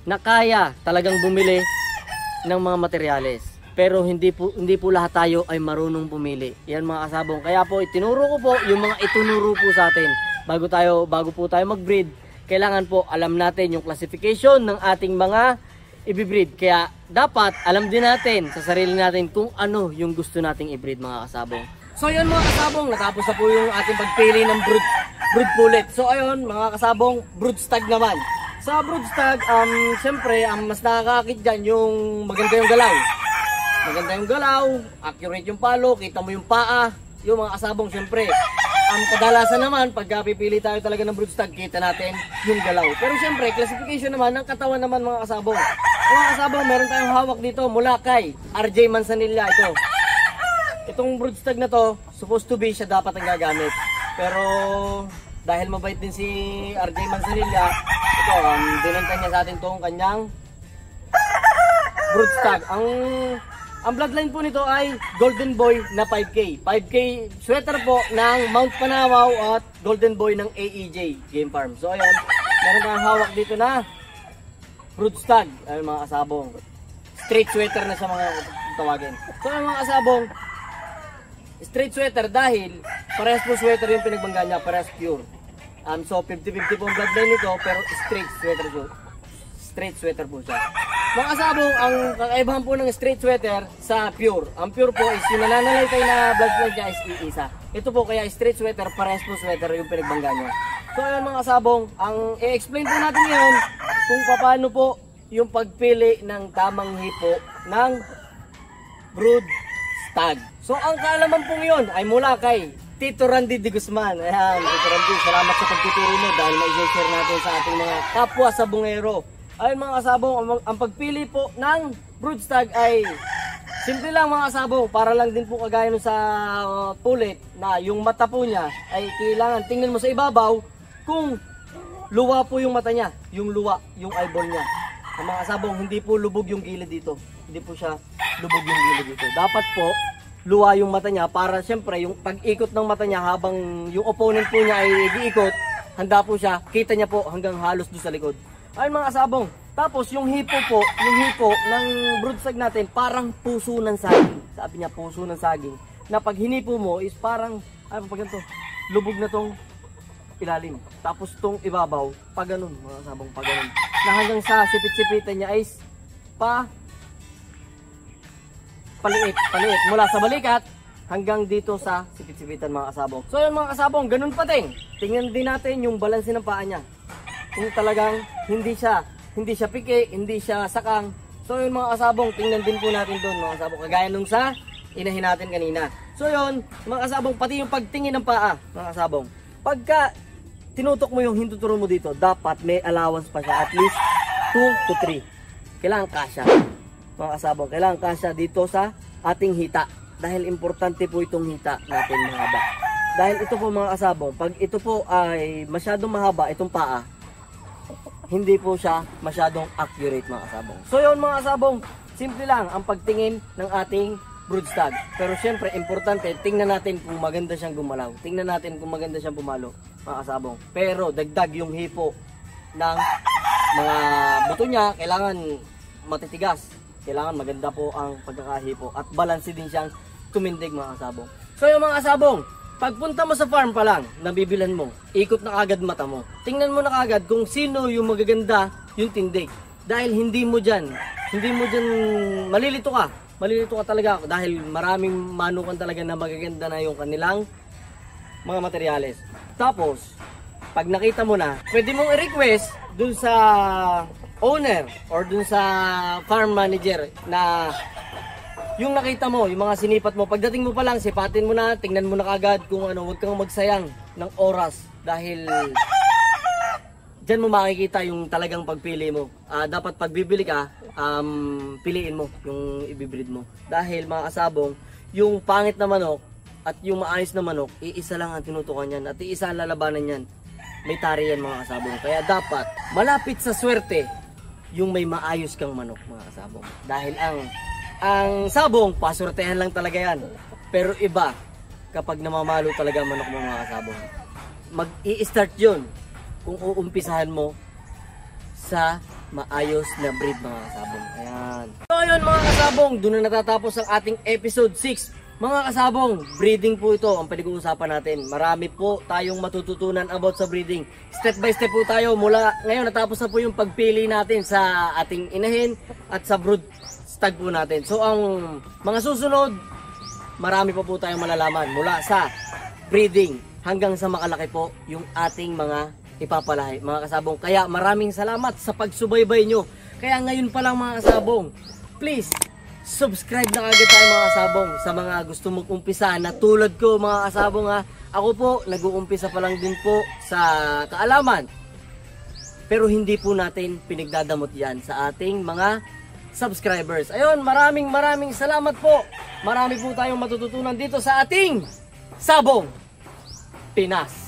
na kaya talagang bumili ng mga materyales. Pero hindi po lahat tayo ay marunong pumili. Yan mga kasabong. Kaya po itinuro ko po yung mga itunuro po sa atin. Bago po tayo mag-breed, kailangan po alam natin yung classification ng ating mga i-breed. Kaya dapat alam din natin sa sarili natin kung ano yung gusto nating i-breed mga kasabong. So yun mga kasabong, natapos na po yung ating pagpili ng brood pullet. So ayun mga kasabong, brood stag naman. Sa brood stag, siyempre mas nakakakit dyan yung maganda yung galaw. Maganda yung galaw, accurate yung palo, kita mo yung paa, yung mga kasabong siyempre. Kadalasan naman, pagka pipili tayo talaga ng broodstag, kita natin yung galaw. Pero siyempre, classification naman ng katawan naman mga kasabong. Mga kasabong, meron tayong hawak dito mula kay RJ Manzanilla ito. Itong broodstag na to, supposed to be siya dapat ang gagamit. Pero dahil mabait din si RJ Manzanilla, ito, binantan niya sa atin itong kanyang broodstag. Ang bloodline po nito ay Golden Boy na 5K. 5K sweater po ng Mount Panawaw at Golden Boy ng AEJ Game Farm. So ayan, meron tayong hawak dito na broodstag. Ayun mga kasabong. Straight sweater na sa mga tawagin. So ayun mga kasabong, straight sweater dahil parehas po sweater yung pinagbangga niya, parehas pure. So 50-50 po ang bloodline nito pero straight sweater po. Straight sweater po siya. Mga kasabong, ang kakaibahan po ng straight sweater sa pure. Ang pure po is yung nananalaytay na bloodline niya is iisa. Ito po kaya straight sweater, parehas po sweater yung pinagbangga niya. So ayun mga kasabong, ang i-explain po natin ngayon kung paano po yung pagpili ng tamang hipo ng brood stag. So ang kaalaman po ngayon ay mula kay Tito Randy de Guzman. Ayan, Tito Randy, salamat sa pagtuturo mo dahil ma-share natin sa ating mga kapwa sa bungero. Ayun mga kasabong, ang pagpili po ng broodstag ay simple lang mga kasabong, para lang din po kagaya nun sa pullet na yung mata po niya ay kailangan tingnan mo sa ibabaw kung luwa po yung mata niya, yung luwa, yung eyeball niya. Ang mga kasabong, hindi po lubog yung gilid dito, hindi po siya lubog yung gilid dito. Dapat po luwa yung mata niya para siyempre yung pag-ikot ng mata niya habang yung opponent po niya ay iikot, handa po siya, kita niya po hanggang halos doon sa likod. Ayun mga kasabong, tapos yung hipo po, yung hipo ng broodstag natin parang puso ng saging. Sabi niya puso ng saging. Na pag hinipo mo is parang, ay pag ganito, lubog na tong ilalim. Tapos tong ibabaw, pag ganun mga kasabong, pag ganun. Na hanggang sa sipit-sipitan niya is paliit. Mula sa balikat hanggang dito sa sipit-sipitan mga kasabong. So yun mga kasabong, ganun pa din. Tingnan din natin yung balanse ng paa niya. Kung talagang hindi siya piki, hindi siya sakang. So yun mga kasabong, tingnan din po natin doon mga kasabong, kagaya nung sa inahin natin kanina. So yun mga kasabong, pati yung pagtingin ng paa mga kasabong, pagka tinutok mo yung hintuturo mo dito, dapat may allowance pa siya, at least 2 to 3. Kailangan kasya mga kasabong, kailangan kasya dito sa ating hita, dahil importante po itong hita natin mahaba. Dahil ito po mga kasabong, pag ito po ay masyadong mahaba itong paa, hindi po siya masyadong accurate mga kasabong. So yun mga kasabong, simple lang ang pagtingin ng ating broodstag. Pero syempre importante, tingnan natin kung maganda siyang gumalaw. Tingnan natin kung maganda siyang bumalo mga kasabong. Pero dagdag yung hipo ng mga buto niya, kailangan matitigas. Kailangan maganda po ang pagkakahipo at balanse din siyang tumindig mga kasabong. So yung mga kasabong, pagpunta mo sa farm pa lang, nabibilan mo, ikot na kagad mata mo. Tingnan mo na kagad kung sino yung magaganda yung tindig. Dahil hindi mo dyan, malilito ka talaga dahil maraming manukan talaga na magaganda na yung kanilang mga materyales. Tapos, pag nakita mo na, pwede mong i-request dun sa owner or dun sa farm manager na yung nakita mo, yung mga sinipat mo, pagdating mo pa lang, sipatin mo na, tingnan mo na kagad kung ano, huwag kang magsayang ng oras dahil dyan mo makikita yung talagang pagpili mo. Dapat pagbibili ka, piliin mo yung ibibreed mo. Dahil mga kasabong, yung pangit na manok at yung maayos na manok, iisa lang ang tinutukan yan at iisa ang lalabanan yan. May tari yan mga kasabong. Kaya dapat malapit sa swerte yung may maayos kang manok mga kasabong. Dahil ang sabong, pasortehan lang talaga yan. Pero iba, kapag namamalo talaga ang manok mo mga kasabong, mag-i-start yun kung uumpisahan mo sa maayos na breed mga kasabong. Ayan. So ayun mga kasabong, doon na natatapos ang ating episode 6. Mga kasabong, breeding po ito ang pinag-uusapan natin. Marami po tayong matututunan about sa breeding. Step by step po tayo mula ngayon natapos na po yung pagpili natin sa ating inahin at sa brood stag po natin. So ang mga susunod, marami pa po tayong malalaman mula sa breeding hanggang sa makalaki po yung ating mga ipapalahi mga kasabong. Kaya maraming salamat sa pagsubaybay nyo. Kaya ngayon pa lang mga kasabong, please subscribe na agad tayo mga kasabong sa mga gusto mag-umpisa na tulad ko mga kasabong ha. Ako po nag-uumpisa pa lang din po sa kaalaman. Pero hindi po natin pinagdadamot yan sa ating mga subscribers. Ayun, maraming salamat po. Marami po tayong matututunan dito sa ating Sabong Pinas.